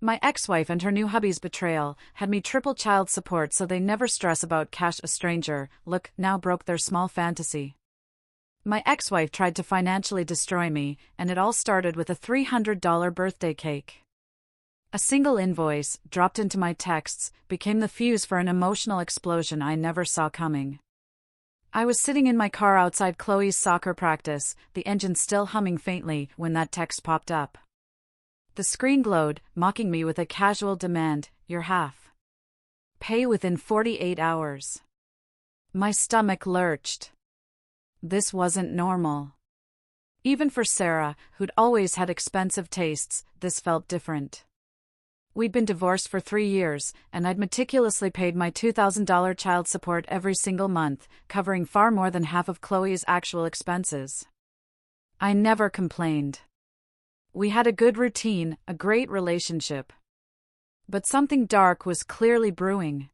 My ex-wife and her new hubby's betrayal had me triple child support so they never stress about cash. A stranger, look, now broke their small fantasy. My ex-wife tried to financially destroy me, and it all started with a $300 birthday cake. A single invoice, dropped into my texts, became the fuse for an emotional explosion I never saw coming. I was sitting in my car outside Chloe's soccer practice, the engine still humming faintly, when that text popped up. The screen glowed, mocking me with a casual demand, "Your half. Pay within 48 hours." My stomach lurched. This wasn't normal. Even for Sarah, who'd always had expensive tastes, this felt different. We'd been divorced for 3 years, and I'd meticulously paid my $2,000 child support every single month, covering far more than half of Chloe's actual expenses. I never complained. We had a good routine, a great relationship. But something dark was clearly brewing.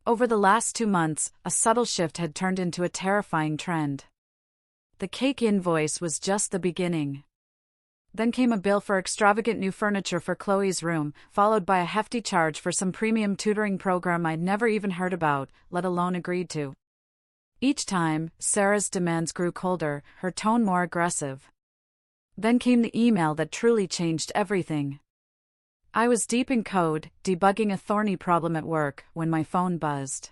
Over the last 2 months, a subtle shift had turned into a terrifying trend. The cake invoice was just the beginning. Then came a bill for extravagant new furniture for Chloe's room, followed by a hefty charge for some premium tutoring program I'd never even heard about, let alone agreed to. Each time, Sarah's demands grew colder, her tone more aggressive. Then came the email that truly changed everything. I was deep in code, debugging a thorny problem at work, when my phone buzzed.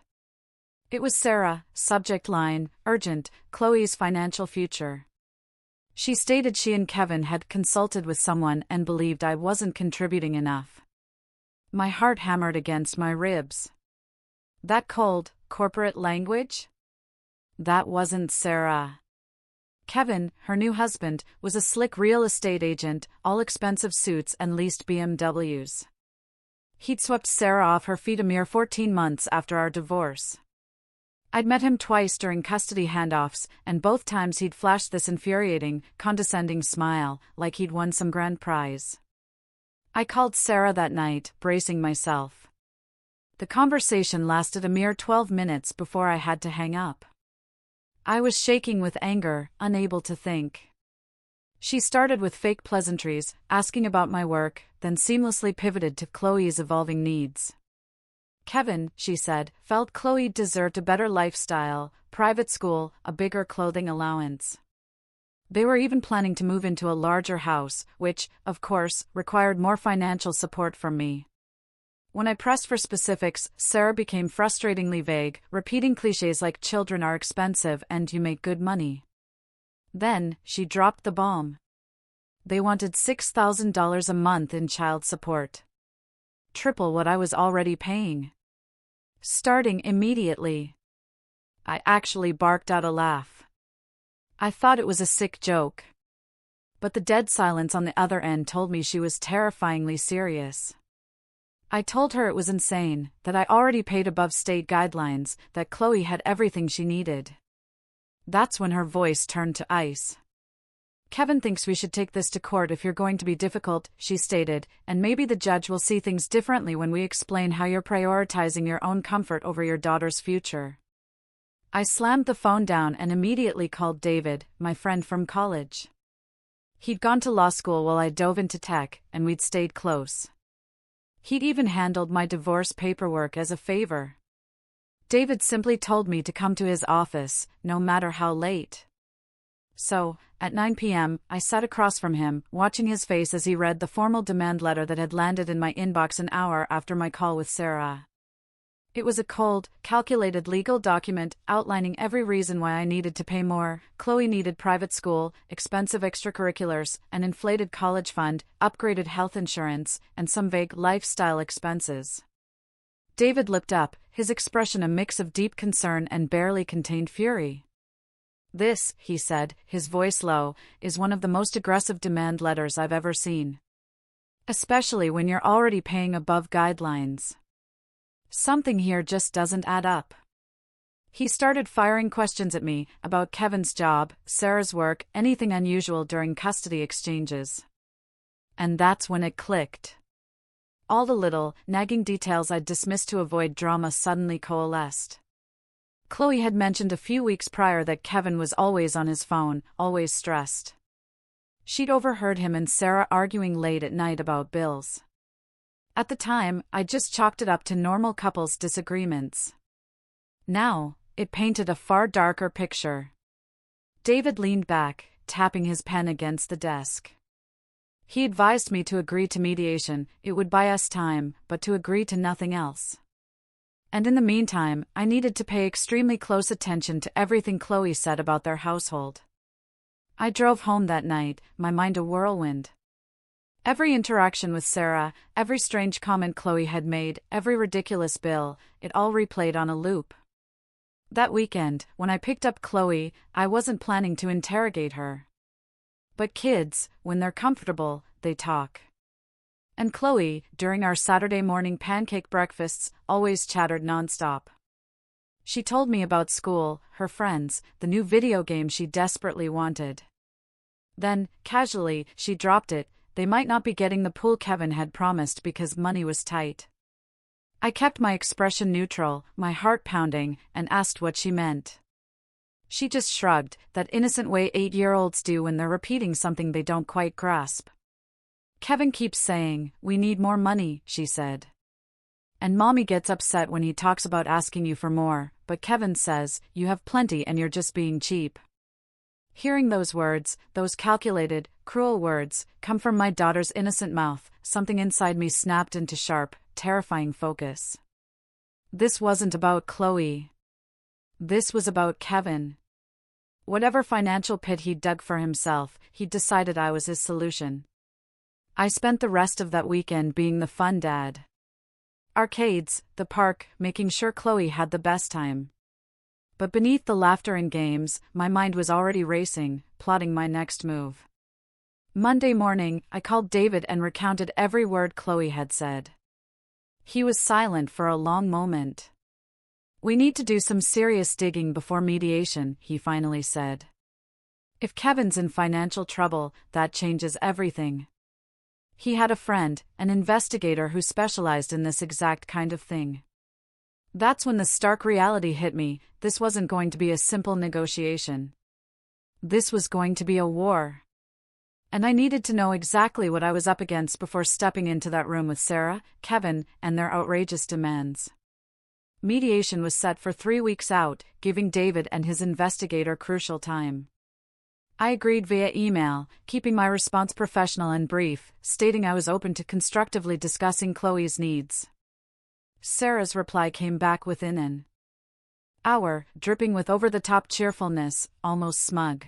It was Sarah, subject line, urgent, Chloe's financial future. She stated she and Kevin had consulted with someone and believed I wasn't contributing enough. My heart hammered against my ribs. That cold, corporate language? That wasn't Sarah. Kevin, her new husband, was a slick real estate agent, all expensive suits and leased BMWs. He'd swept Sarah off her feet a mere 14 months after our divorce. I'd met him twice during custody handoffs, and both times he'd flashed this infuriating, condescending smile, like he'd won some grand prize. I called Sarah that night, bracing myself. The conversation lasted a mere 12 minutes before I had to hang up. I was shaking with anger, unable to think. She started with fake pleasantries, asking about my work, then seamlessly pivoted to Chloe's evolving needs. Kevin, she said, felt Chloe deserved a better lifestyle, private school, a bigger clothing allowance. They were even planning to move into a larger house, which, of course, required more financial support from me. When I pressed for specifics, Sarah became frustratingly vague, repeating cliches like children are expensive and you make good money. Then, she dropped the bomb. They wanted $6,000 a month in child support. Triple what I was already paying. Starting immediately. I actually barked out a laugh. I thought it was a sick joke. But the dead silence on the other end told me she was terrifyingly serious. I told her it was insane, that I already paid above state guidelines, that Chloe had everything she needed. That's when her voice turned to ice. Kevin thinks we should take this to court if you're going to be difficult, she stated, and maybe the judge will see things differently when we explain how you're prioritizing your own comfort over your daughter's future. I slammed the phone down and immediately called David, my friend from college. He'd gone to law school while I dove into tech, and we'd stayed close. He'd even handled my divorce paperwork as a favor. David simply told me to come to his office, no matter how late. So, at 9 p.m., I sat across from him, watching his face as he read the formal demand letter that had landed in my inbox an hour after my call with Sarah. It was a cold, calculated legal document outlining every reason why I needed to pay more. Chloe needed private school, expensive extracurriculars, an inflated college fund, upgraded health insurance, and some vague lifestyle expenses. David looked up, his expression a mix of deep concern and barely contained fury. "This," he said, his voice low, "is one of the most aggressive demand letters I've ever seen. Especially when you're already paying above guidelines. Something here just doesn't add up." He started firing questions at me, about Kevin's job, Sarah's work, anything unusual during custody exchanges. And that's when it clicked. All the little, nagging details I'd dismissed to avoid drama suddenly coalesced. Chloe had mentioned a few weeks prior that Kevin was always on his phone, always stressed. She'd overheard him and Sarah arguing late at night about bills. At the time, I just chalked it up to normal couples' disagreements. Now, it painted a far darker picture. David leaned back, tapping his pen against the desk. He advised me to agree to mediation. It would buy us time, but to agree to nothing else. And in the meantime, I needed to pay extremely close attention to everything Chloe said about their household. I drove home that night, my mind a whirlwind. Every interaction with Sarah, every strange comment Chloe had made, every ridiculous bill, it all replayed on a loop. That weekend, when I picked up Chloe, I wasn't planning to interrogate her. But kids, when they're comfortable, they talk. And Chloe, during our Saturday morning pancake breakfasts, always chattered nonstop. She told me about school, her friends, the new video game she desperately wanted. Then, casually, she dropped it. They might not be getting the pool Kevin had promised because money was tight. I kept my expression neutral, my heart pounding, and asked what she meant. She just shrugged, that innocent way 8-year-olds do when they're repeating something they don't quite grasp. Kevin keeps saying, "We need more money," she said. And Mommy gets upset when he talks about asking you for more, but Kevin says, "You have plenty and you're just being cheap." Hearing those words, those calculated, cruel words, come from my daughter's innocent mouth, something inside me snapped into sharp, terrifying focus. This wasn't about Chloe. This was about Kevin. Whatever financial pit he'd dug for himself, he'd decided I was his solution. I spent the rest of that weekend being the fun dad. Arcades, the park, making sure Chloe had the best time. But beneath the laughter and games, my mind was already racing, plotting my next move. Monday morning, I called David and recounted every word Chloe had said. He was silent for a long moment. "We need to do some serious digging before mediation," he finally said. "If Kevin's in financial trouble, that changes everything." He had a friend, an investigator who specialized in this exact kind of thing. That's when the stark reality hit me. This wasn't going to be a simple negotiation. This was going to be a war. And I needed to know exactly what I was up against before stepping into that room with Sarah, Kevin, and their outrageous demands. Mediation was set for 3 weeks out, giving David and his investigator crucial time. I agreed via email, keeping my response professional and brief, stating I was open to constructively discussing Chloe's needs. Sarah's reply came back within an hour, dripping with over-the-top cheerfulness, almost smug.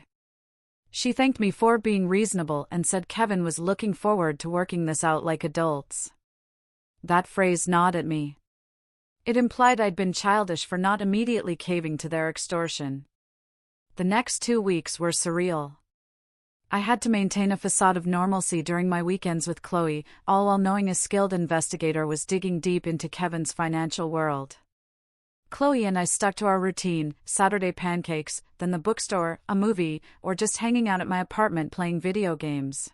She thanked me for being reasonable and said Kevin was looking forward to working this out like adults. That phrase gnawed at me. It implied I'd been childish for not immediately caving to their extortion. The next 2 weeks were surreal. I had to maintain a facade of normalcy during my weekends with Chloe, all while knowing a skilled investigator was digging deep into Kevin's financial world. Chloe and I stuck to our routine: Saturday pancakes, then the bookstore, a movie, or just hanging out at my apartment playing video games.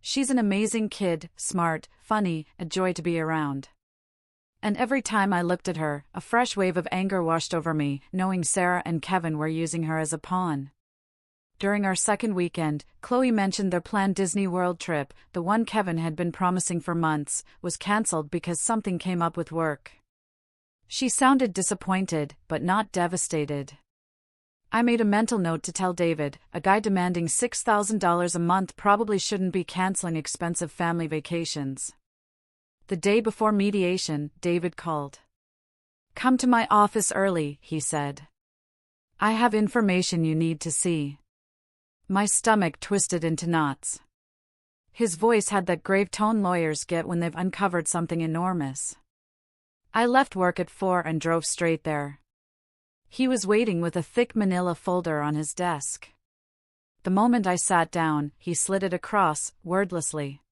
She's an amazing kid, smart, funny, a joy to be around. And every time I looked at her, a fresh wave of anger washed over me, knowing Sarah and Kevin were using her as a pawn. During our second weekend, Chloe mentioned their planned Disney World trip, the one Kevin had been promising for months, was cancelled because something came up with work. She sounded disappointed, but not devastated. I made a mental note to tell David, a guy demanding $6,000 a month probably shouldn't be canceling expensive family vacations. The day before mediation, David called. "Come to my office early," he said. "I have information you need to see." My stomach twisted into knots. His voice had that grave tone lawyers get when they've uncovered something enormous. I left work at 4 and drove straight there. He was waiting with a thick manila folder on his desk. The moment I sat down, he slid it across, wordlessly.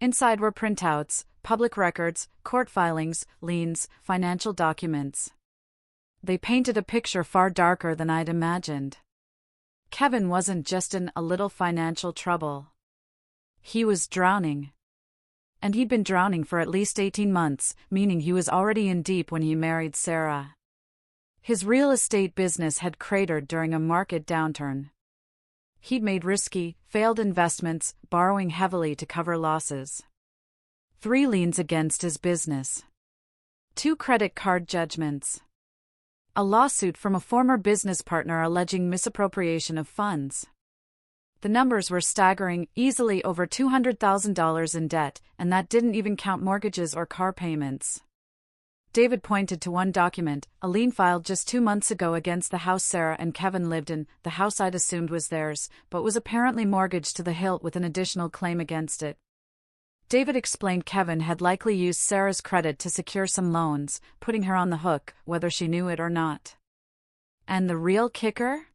Inside were printouts, public records, court filings, liens, financial documents. They painted a picture far darker than I'd imagined. Kevin wasn't just in a little financial trouble. He was drowning. And he'd been drowning for at least 18 months, meaning he was already in deep when he married Sarah. His real estate business had cratered during a market downturn. He'd made risky, failed investments, borrowing heavily to cover losses. 3 liens against his business. 2 credit card judgments. A lawsuit from a former business partner alleging misappropriation of funds. The numbers were staggering, easily over $200,000 in debt, and that didn't even count mortgages or car payments. David pointed to one document, a lien filed just 2 months ago against the house Sarah and Kevin lived in. The house I'd assumed was theirs, but was apparently mortgaged to the hilt with an additional claim against it. David explained Kevin had likely used Sarah's credit to secure some loans, putting her on the hook, whether she knew it or not. And the real kicker?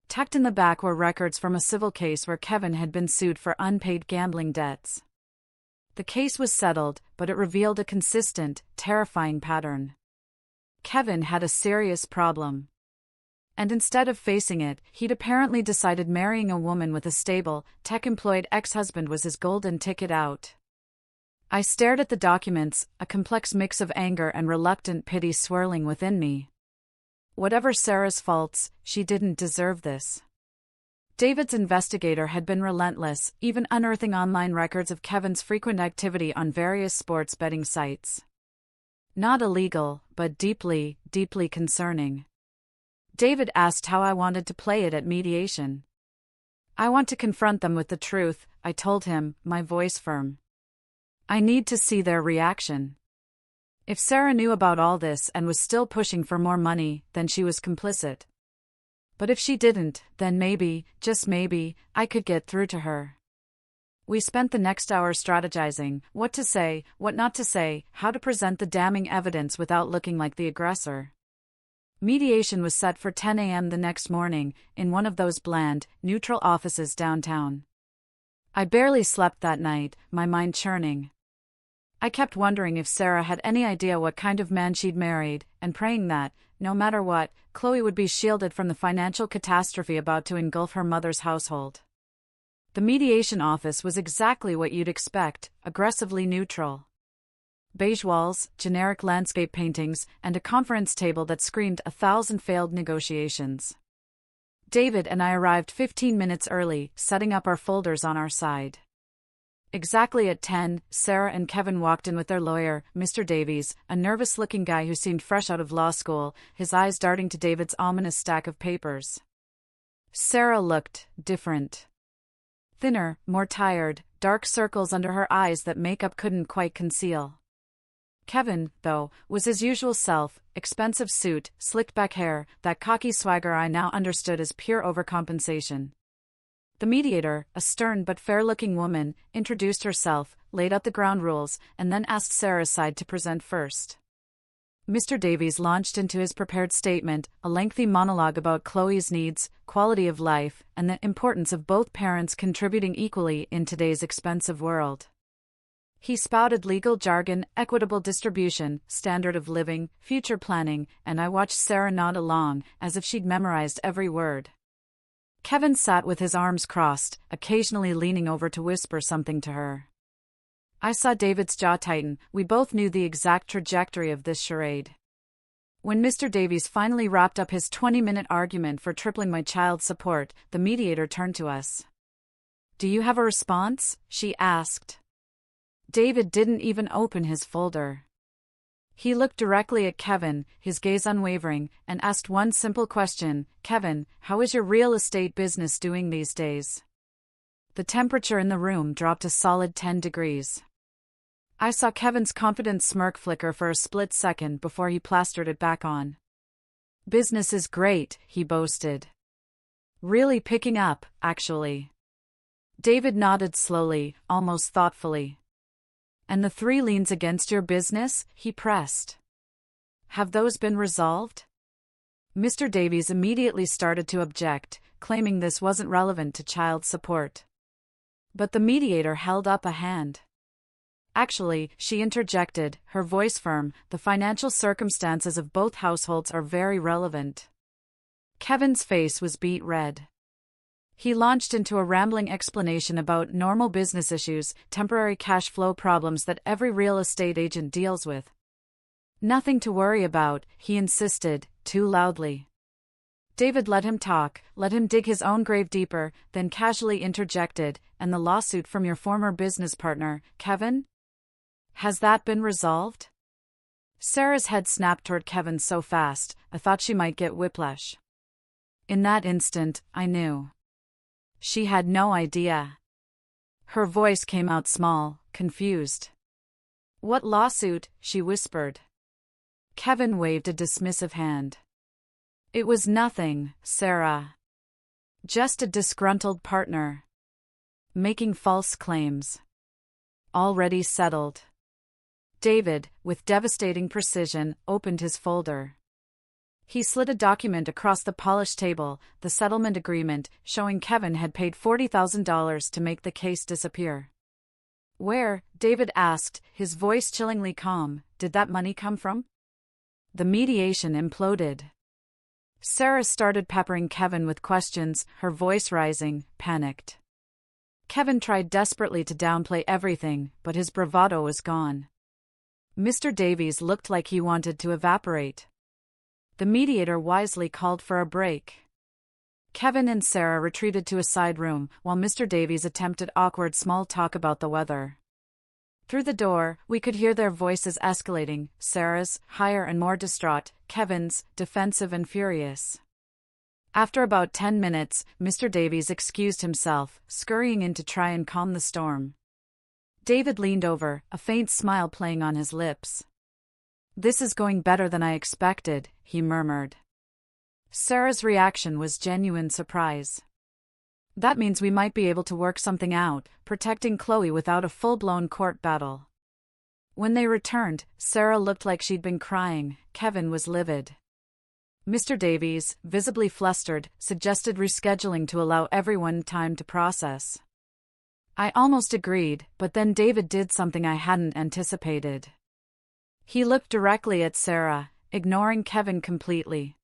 Tucked in the back were records from a civil case where Kevin had been sued for unpaid gambling debts. The case was settled, but it revealed a consistent, terrifying pattern. Kevin had a serious problem. And instead of facing it, he'd apparently decided marrying a woman with a stable, tech-employed ex-husband was his golden ticket out. I stared at the documents, a complex mix of anger and reluctant pity swirling within me. Whatever Sarah's faults, she didn't deserve this. David's investigator had been relentless, even unearthing online records of Kevin's frequent activity on various sports betting sites. Not illegal, but deeply, deeply concerning. David asked how I wanted to play it at mediation. I want to confront them with the truth, I told him, my voice firm. I need to see their reaction. If Sarah knew about all this and was still pushing for more money, then she was complicit. But if she didn't, then maybe, just maybe, I could get through to her. We spent the next hour strategizing, what to say, what not to say, how to present the damning evidence without looking like the aggressor. Mediation was set for 10 a.m. the next morning, in one of those bland, neutral offices downtown. I barely slept that night, my mind churning. I kept wondering if Sarah had any idea what kind of man she'd married, and praying that, no matter what, Chloe would be shielded from the financial catastrophe about to engulf her mother's household. The mediation office was exactly what you'd expect, aggressively neutral. Beige walls, generic landscape paintings, and a conference table that screamed 1,000 failed negotiations. David and I arrived 15 minutes early, setting up our folders on our side. Exactly at 10, Sarah and Kevin walked in with their lawyer, Mr. Davies, a nervous-looking guy who seemed fresh out of law school, his eyes darting to David's ominous stack of papers. Sarah looked different. Thinner, more tired, dark circles under her eyes that makeup couldn't quite conceal. Kevin, though, was his usual self, expensive suit, slicked-back hair, that cocky swagger I now understood as pure overcompensation. The mediator, a stern but fair-looking woman, introduced herself, laid out the ground rules, and then asked Sarah's side to present first. Mr. Davies launched into his prepared statement, a lengthy monologue about Chloe's needs, quality of life, and the importance of both parents contributing equally in today's expensive world. He spouted legal jargon, equitable distribution, standard of living, future planning, and I watched Sarah nod along, as if she'd memorized every word. Kevin sat with his arms crossed, occasionally leaning over to whisper something to her. I saw David's jaw tighten. We both knew the exact trajectory of this charade. When Mr. Davies finally wrapped up his 20-minute argument for tripling my child's support, the mediator turned to us. "Do you have a response?" she asked. David didn't even open his folder. He looked directly at Kevin, his gaze unwavering, and asked one simple question, "Kevin, how is your real estate business doing these days?" The temperature in the room dropped a solid 10 degrees. I saw Kevin's confident smirk flicker for a split second before he plastered it back on. "Business is great," he boasted. "Really picking up, actually." David nodded slowly, almost thoughtfully. "And the 3 liens against your business?" he pressed. "Have those been resolved?" Mr. Davies immediately started to object, claiming this wasn't relevant to child support. But the mediator held up a hand. "Actually," she interjected, her voice firm, "the financial circumstances of both households are very relevant." Kevin's face was beet red. He launched into a rambling explanation about normal business issues, temporary cash flow problems that every real estate agent deals with. "Nothing to worry about," he insisted, too loudly. David let him talk, let him dig his own grave deeper, then casually interjected, "And the lawsuit from your former business partner, Kevin?" Has that been resolved? Sarah's head snapped toward Kevin so fast, I thought she might get whiplash. In that instant, I knew. She had no idea. Her voice came out small, confused. What lawsuit? She whispered. Kevin waved a dismissive hand. It was nothing, Sarah. Just a disgruntled partner. Making false claims. Already settled. David, with devastating precision, opened his folder. He slid a document across the polished table, the settlement agreement, showing Kevin had paid $40,000 to make the case disappear. Where, David asked, his voice chillingly calm, did that money come from? The mediation imploded. Sarah started peppering Kevin with questions, her voice rising, panicked. Kevin tried desperately to downplay everything, but his bravado was gone. Mr. Davies looked like he wanted to evaporate. The mediator wisely called for a break. Kevin and Sarah retreated to a side room, while Mr. Davies attempted awkward small talk about the weather. Through the door, we could hear their voices escalating, Sarah's, higher and more distraught, Kevin's, defensive and furious. After about 10 minutes, Mr. Davies excused himself, scurrying in to try and calm the storm. David leaned over, a faint smile playing on his lips. This is going better than I expected, he murmured. Sarah's reaction was genuine surprise. That means we might be able to work something out, protecting Chloe without a full-blown court battle. When they returned, Sarah looked like she'd been crying. Kevin was livid. Mr. Davies, visibly flustered, suggested rescheduling to allow everyone time to process. I almost agreed, but then David did something I hadn't anticipated. He looked directly at Sarah, ignoring Kevin completely.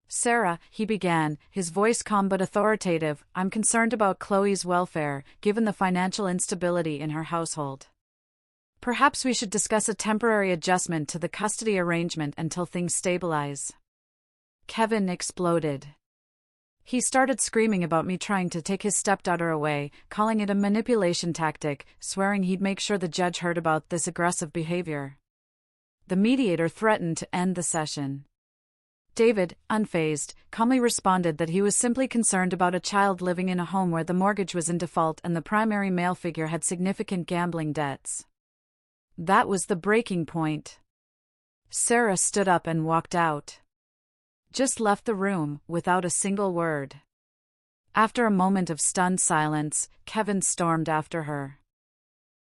Sarah, he began, his voice calm but authoritative, I'm concerned about Chloe's welfare, given the financial instability in her household. Perhaps we should discuss a temporary adjustment to the custody arrangement until things stabilize. Kevin exploded. He started screaming about me trying to take his stepdaughter away, calling it a manipulation tactic, swearing he'd make sure the judge heard about this aggressive behavior. The mediator threatened to end the session. David, unfazed, calmly responded that he was simply concerned about a child living in a home where the mortgage was in default and the primary male figure had significant gambling debts. That was the breaking point. Sarah stood up and walked out. Just left the room, without a single word. After a moment of stunned silence, Kevin stormed after her.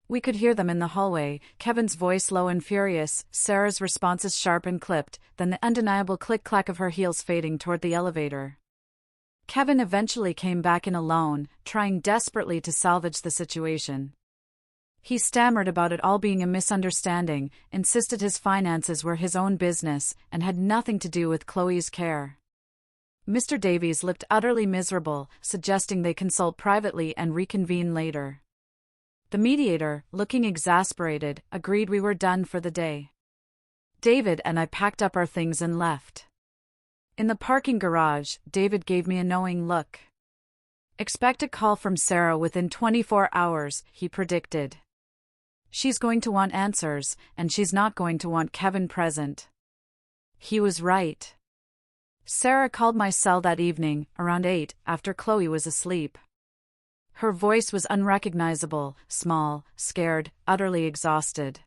We could hear them in the hallway, Kevin's voice low and furious, Sarah's responses sharp and clipped, then the undeniable click-clack of her heels fading toward the elevator. Kevin eventually came back in alone, trying desperately to salvage the situation. He stammered about it all being a misunderstanding, insisted his finances were his own business, and had nothing to do with Chloe's care. Mr. Davies looked utterly miserable, suggesting they consult privately and reconvene later. The mediator, looking exasperated, agreed we were done for the day. David and I packed up our things and left. In the parking garage, David gave me a knowing look. Expect a call from Sarah within 24 hours, he predicted. She's going to want answers, and she's not going to want Kevin present. He was right. Sarah called my cell that evening, around 8, after Chloe was asleep. Her voice was unrecognizable, small, scared, utterly exhausted.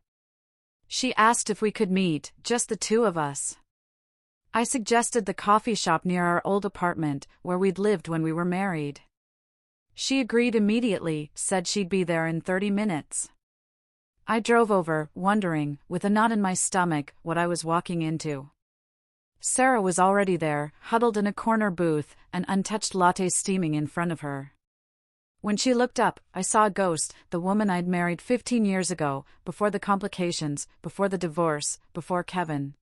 She asked if we could meet, just the two of us. I suggested the coffee shop near our old apartment, where we'd lived when we were married. She agreed immediately, said she'd be there in 30 minutes. I drove over, wondering, with a knot in my stomach, what I was walking into. Sarah was already there, huddled in a corner booth, an untouched latte steaming in front of her. When she looked up, I saw a ghost, the woman I'd married 15 years ago, before the complications, before the divorce, before Kevin.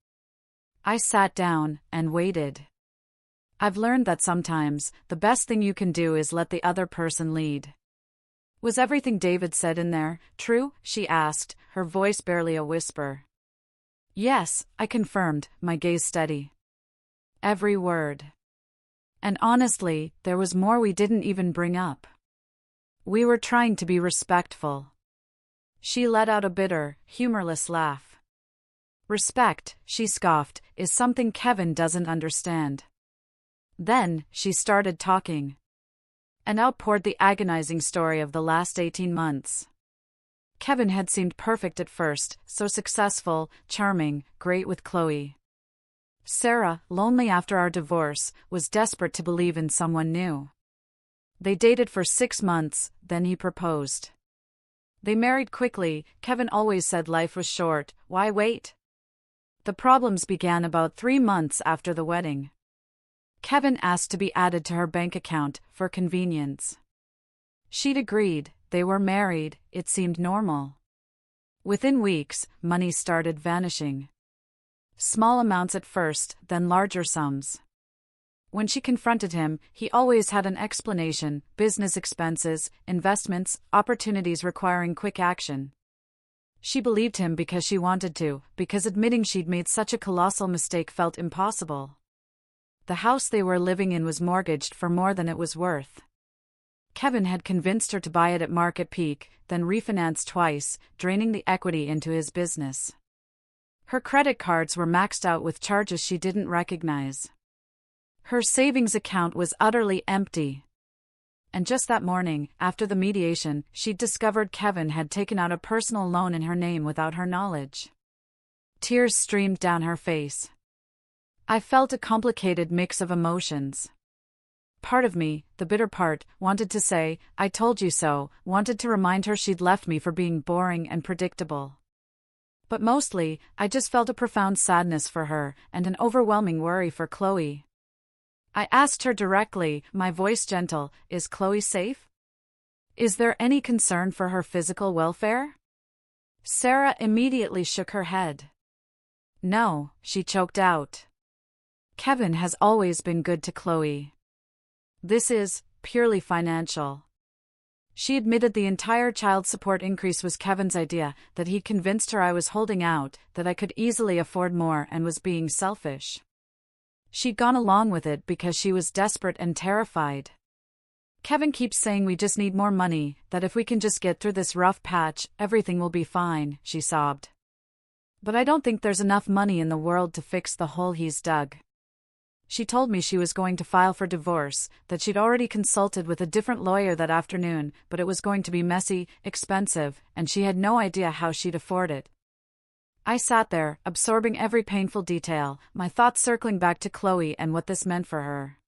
I sat down, and waited. I've learned that sometimes, the best thing you can do is let the other person lead. Was everything David said in there true? She asked, her voice barely a whisper. Yes, I confirmed, my gaze steady. Every word. And honestly, there was more we didn't even bring up. We were trying to be respectful. She let out a bitter, humorless laugh. Respect, she scoffed, is something Kevin doesn't understand. Then, she started talking. And out poured the agonizing story of the last 18 months. Kevin had seemed perfect at first, so successful, charming, great with Chloe. Sarah, lonely after our divorce, was desperate to believe in someone new. They dated for 6 months, then he proposed. They married quickly. Kevin always said life was short, why wait? The problems began about 3 months after the wedding. Kevin asked to be added to her bank account, for convenience. She'd agreed, they were married, it seemed normal. Within weeks, money started vanishing. Small amounts at first, then larger sums. When she confronted him, he always had an explanation: business expenses, investments, opportunities requiring quick action. She believed him because she wanted to, because admitting she'd made such a colossal mistake felt impossible. The house they were living in was mortgaged for more than it was worth. Kevin had convinced her to buy it at market peak, then refinance twice, draining the equity into his business. Her credit cards were maxed out with charges she didn't recognize. Her savings account was utterly empty. And just that morning, after the mediation, she'd discovered Kevin had taken out a personal loan in her name without her knowledge. Tears streamed down her face. I felt a complicated mix of emotions. Part of me, the bitter part, wanted to say, "I told you so," wanted to remind her she'd left me for being boring and predictable. But mostly, I just felt a profound sadness for her, and an overwhelming worry for Chloe. I asked her directly, my voice gentle, "Is Chloe safe? Is there any concern for her physical welfare?" Sarah immediately shook her head. "No," she choked out. "Kevin has always been good to Chloe. This is purely financial." She admitted the entire child support increase was Kevin's idea, that he'd convinced her I was holding out, that I could easily afford more and was being selfish. She'd gone along with it because she was desperate and terrified. "Kevin keeps saying we just need more money, that if we can just get through this rough patch, everything will be fine," she sobbed. "But I don't think there's enough money in the world to fix the hole he's dug." She told me she was going to file for divorce, that she'd already consulted with a different lawyer that afternoon, but it was going to be messy, expensive, and she had no idea how she'd afford it. I sat there, absorbing every painful detail, my thoughts circling back to Chloe and what this meant for her.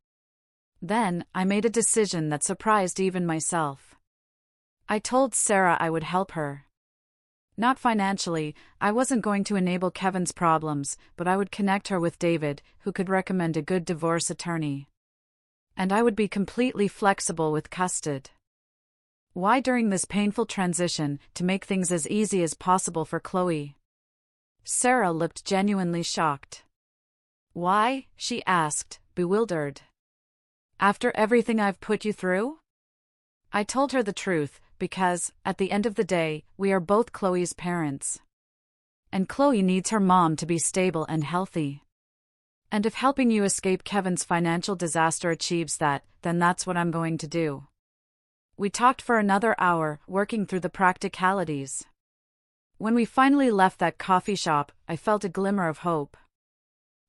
Then, I made a decision that surprised even myself. I told Sarah I would help her. Not financially, I wasn't going to enable Kevin's problems, but I would connect her with David, who could recommend a good divorce attorney. And I would be completely flexible with custody. Why during this painful transition, to make things as easy as possible for Chloe? Sarah looked genuinely shocked. "Why?" she asked, bewildered. "After everything I've put you through?" I told her the truth, because, at the end of the day, we are both Chloe's parents. And Chloe needs her mom to be stable and healthy. And if helping you escape Kevin's financial disaster achieves that, then that's what I'm going to do. We talked for another hour, working through the practicalities. When we finally left that coffee shop, I felt a glimmer of hope.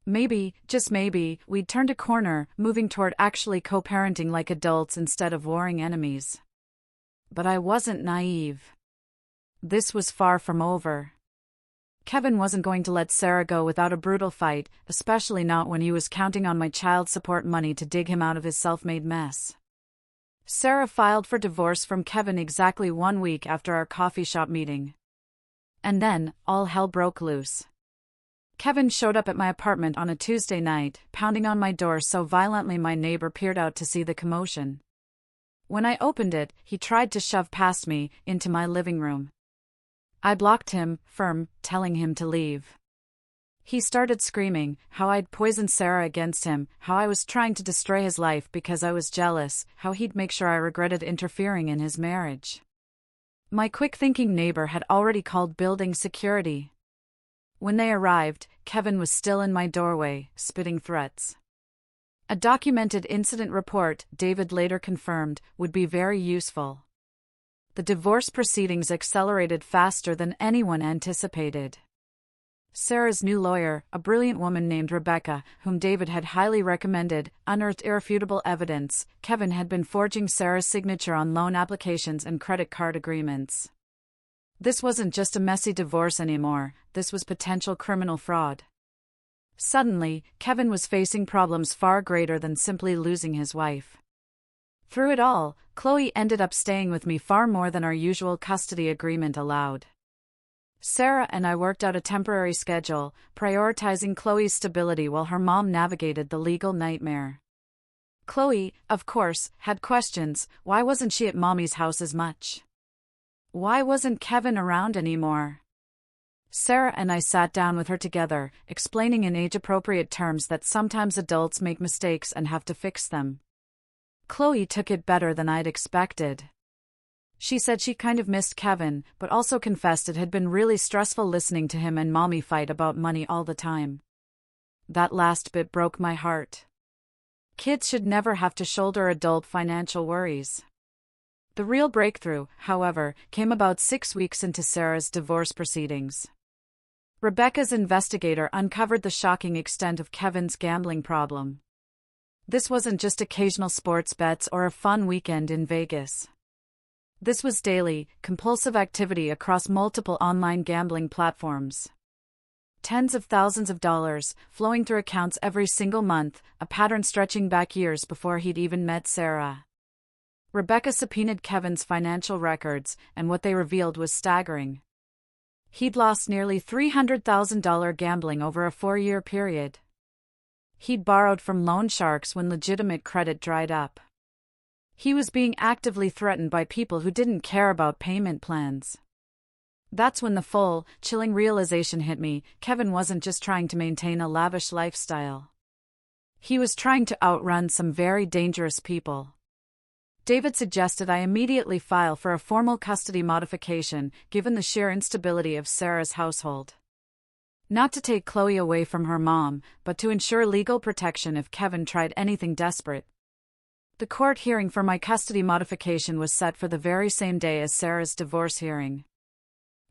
Maybe, just maybe, we'd turned a corner, moving toward actually co-parenting like adults instead of warring enemies. But I wasn't naive. This was far from over. Kevin wasn't going to let Sarah go without a brutal fight, especially not when he was counting on my child support money to dig him out of his self-made mess. Sarah filed for divorce from Kevin exactly 1 week after our coffee shop meeting. And then, all hell broke loose. Kevin showed up at my apartment on a Tuesday night, pounding on my door so violently my neighbor peered out to see the commotion. When I opened it, he tried to shove past me, into my living room. I blocked him, firm, telling him to leave. He started screaming, how I'd poisoned Sarah against him, how I was trying to destroy his life because I was jealous, how he'd make sure I regretted interfering in his marriage. My quick-thinking neighbor had already called building security. When they arrived, Kevin was still in my doorway, spitting threats. A documented incident report, David later confirmed, would be very useful. The divorce proceedings accelerated faster than anyone anticipated. Sarah's new lawyer, a brilliant woman named Rebecca, whom David had highly recommended, unearthed irrefutable evidence. Kevin had been forging Sarah's signature on loan applications and credit card agreements. This wasn't just a messy divorce anymore, this was potential criminal fraud. Suddenly, Kevin was facing problems far greater than simply losing his wife. Through it all, Chloe ended up staying with me far more than our usual custody agreement allowed. Sarah and I worked out a temporary schedule, prioritizing Chloe's stability while her mom navigated the legal nightmare. Chloe, of course, had questions. Why wasn't she at Mommy's house as much? Why wasn't Kevin around anymore? Sarah and I sat down with her together, explaining in age-appropriate terms that sometimes adults make mistakes and have to fix them. Chloe took it better than I'd expected. She said she kind of missed Kevin, but also confessed it had been really stressful listening to him and Mommy fight about money all the time. That last bit broke my heart. Kids should never have to shoulder adult financial worries. The real breakthrough, however, came about 6 weeks into Sarah's divorce proceedings. Rebecca's investigator uncovered the shocking extent of Kevin's gambling problem. This wasn't just occasional sports bets or a fun weekend in Vegas. This was daily, compulsive activity across multiple online gambling platforms. Tens of thousands of dollars flowing through accounts every single month, a pattern stretching back years before he'd even met Sarah. Rebecca subpoenaed Kevin's financial records, and what they revealed was staggering. He'd lost nearly $300,000 gambling over a 4-year period. He'd borrowed from loan sharks when legitimate credit dried up. He was being actively threatened by people who didn't care about payment plans. That's when the full, chilling realization hit me: Kevin wasn't just trying to maintain a lavish lifestyle. He was trying to outrun some very dangerous people. David suggested I immediately file for a formal custody modification, given the sheer instability of Sarah's household. Not to take Chloe away from her mom, but to ensure legal protection if Kevin tried anything desperate. The court hearing for my custody modification was set for the very same day as Sarah's divorce hearing.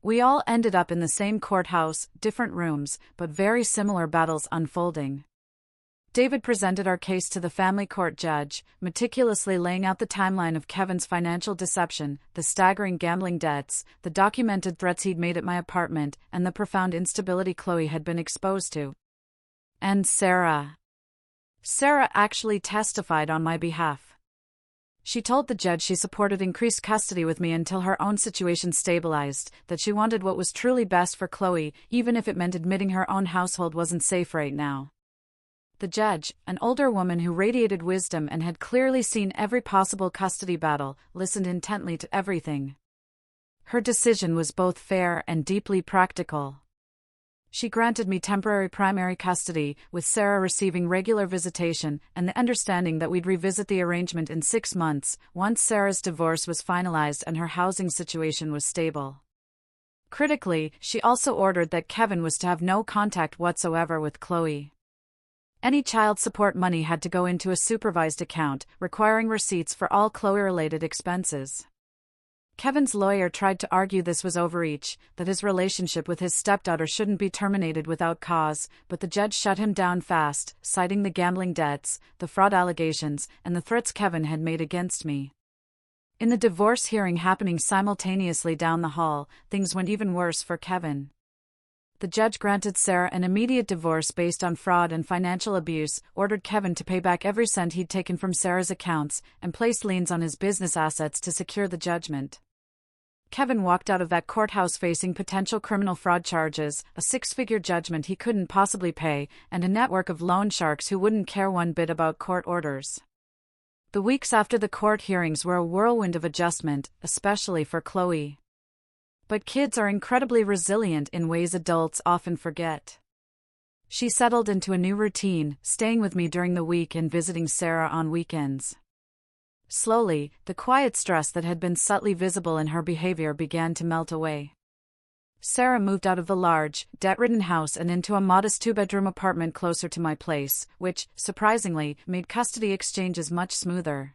We all ended up in the same courthouse, different rooms, but very similar battles unfolding. David presented our case to the family court judge, meticulously laying out the timeline of Kevin's financial deception, the staggering gambling debts, the documented threats he'd made at my apartment, and the profound instability Chloe had been exposed to. And Sarah actually testified on my behalf. She told the judge she supported increased custody with me until her own situation stabilized, that she wanted what was truly best for Chloe, even if it meant admitting her own household wasn't safe right now. The judge, an older woman who radiated wisdom and had clearly seen every possible custody battle, listened intently to everything. Her decision was both fair and deeply practical. She granted me temporary primary custody, with Sarah receiving regular visitation, and the understanding that we'd revisit the arrangement in 6 months, once Sarah's divorce was finalized and her housing situation was stable. Critically, she also ordered that Kevin was to have no contact whatsoever with Chloe. Any child support money had to go into a supervised account, requiring receipts for all Chloe-related expenses. Kevin's lawyer tried to argue this was overreach, that his relationship with his stepdaughter shouldn't be terminated without cause, but the judge shut him down fast, citing the gambling debts, the fraud allegations, and the threats Kevin had made against me. In the divorce hearing happening simultaneously down the hall, things went even worse for Kevin. The judge granted Sarah an immediate divorce based on fraud and financial abuse, ordered Kevin to pay back every cent he'd taken from Sarah's accounts, and placed liens on his business assets to secure the judgment. Kevin walked out of that courthouse facing potential criminal fraud charges, a 6-figure judgment he couldn't possibly pay, and a network of loan sharks who wouldn't care one bit about court orders. The weeks after the court hearings were a whirlwind of adjustment, especially for Chloe. But kids are incredibly resilient in ways adults often forget. She settled into a new routine, staying with me during the week and visiting Sarah on weekends. Slowly, the quiet stress that had been subtly visible in her behavior began to melt away. Sarah moved out of the large, debt-ridden house and into a modest 2-bedroom apartment closer to my place, which, surprisingly, made custody exchanges much smoother.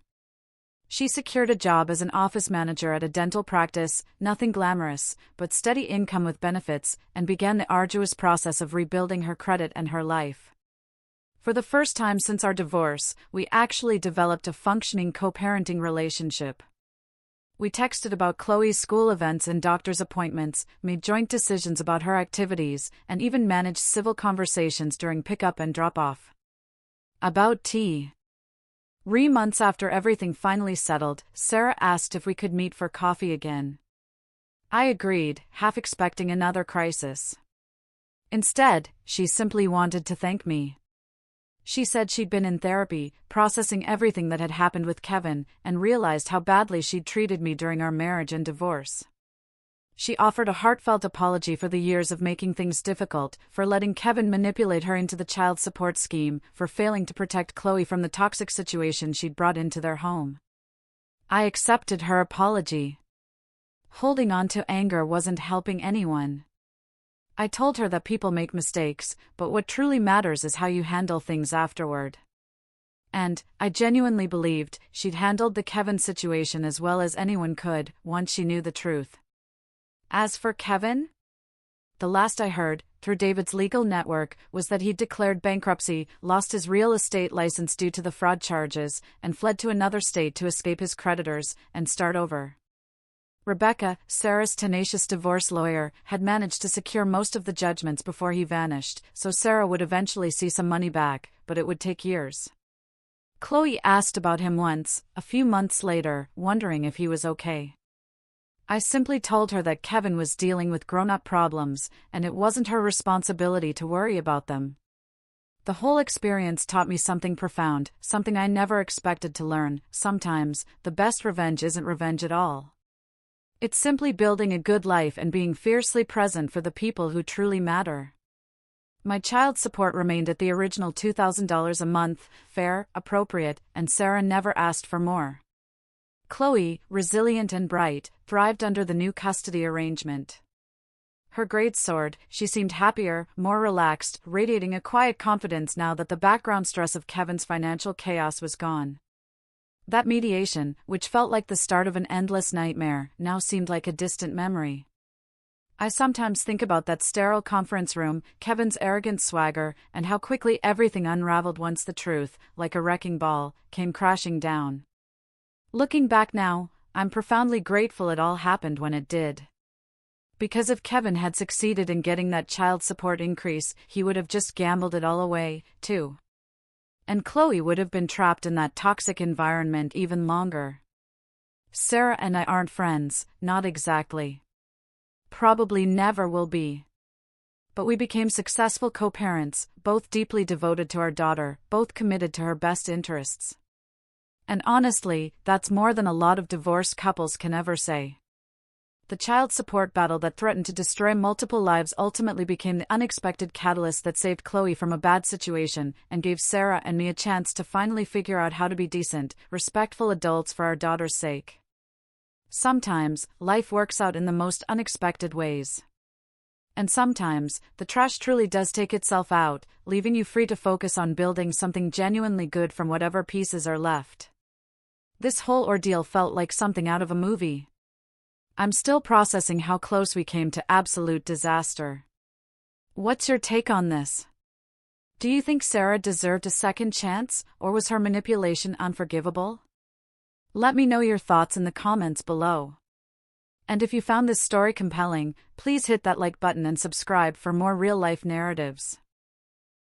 She secured a job as an office manager at a dental practice, nothing glamorous, but steady income with benefits, and began the arduous process of rebuilding her credit and her life. For the first time since our divorce, we actually developed a functioning co-parenting relationship. We texted about Chloe's school events and doctor's appointments, made joint decisions about her activities, and even managed civil conversations during pickup and drop-off. About tea. 3 months after everything finally settled, Sarah asked if we could meet for coffee again. I agreed, half expecting another crisis. Instead, she simply wanted to thank me. She said she'd been in therapy, processing everything that had happened with Kevin, and realized how badly she'd treated me during our marriage and divorce. She offered a heartfelt apology for the years of making things difficult, for letting Kevin manipulate her into the child support scheme, for failing to protect Chloe from the toxic situation she'd brought into their home. I accepted her apology. Holding on to anger wasn't helping anyone. I told her that people make mistakes, but what truly matters is how you handle things afterward. And, I genuinely believed, she'd handled the Kevin situation as well as anyone could, once she knew the truth. As for Kevin? The last I heard, through David's legal network, was that he'd declared bankruptcy, lost his real estate license due to the fraud charges, and fled to another state to escape his creditors, and start over. Rebecca, Sarah's tenacious divorce lawyer, had managed to secure most of the judgments before he vanished, so Sarah would eventually see some money back, but it would take years. Chloe asked about him once, a few months later, wondering if he was okay. I simply told her that Kevin was dealing with grown-up problems, and it wasn't her responsibility to worry about them. The whole experience taught me something profound, something I never expected to learn. Sometimes, the best revenge isn't revenge at all. It's simply building a good life and being fiercely present for the people who truly matter. My child support remained at the original $2,000 a month, fair, appropriate, and Sarah never asked for more. Chloe, resilient and bright, thrived under the new custody arrangement. Her grades soared, she seemed happier, more relaxed, radiating a quiet confidence now that the background stress of Kevin's financial chaos was gone. That mediation, which felt like the start of an endless nightmare, now seemed like a distant memory. I sometimes think about that sterile conference room, Kevin's arrogant swagger, and how quickly everything unraveled once the truth, like a wrecking ball, came crashing down. Looking back now, I'm profoundly grateful it all happened when it did. Because if Kevin had succeeded in getting that child support increase, he would have just gambled it all away, too. And Chloe would have been trapped in that toxic environment even longer. Sarah and I aren't friends, not exactly. Probably never will be. But we became successful co-parents, both deeply devoted to our daughter, both committed to her best interests. And honestly, that's more than a lot of divorced couples can ever say. The child support battle that threatened to destroy multiple lives ultimately became the unexpected catalyst that saved Chloe from a bad situation and gave Sarah and me a chance to finally figure out how to be decent, respectful adults for our daughter's sake. Sometimes, life works out in the most unexpected ways. And sometimes, the trash truly does take itself out, leaving you free to focus on building something genuinely good from whatever pieces are left. This whole ordeal felt like something out of a movie. I'm still processing how close we came to absolute disaster. What's your take on this? Do you think Sarah deserved a second chance, or was her manipulation unforgivable? Let me know your thoughts in the comments below. And if you found this story compelling, please hit that like button and subscribe for more real-life narratives.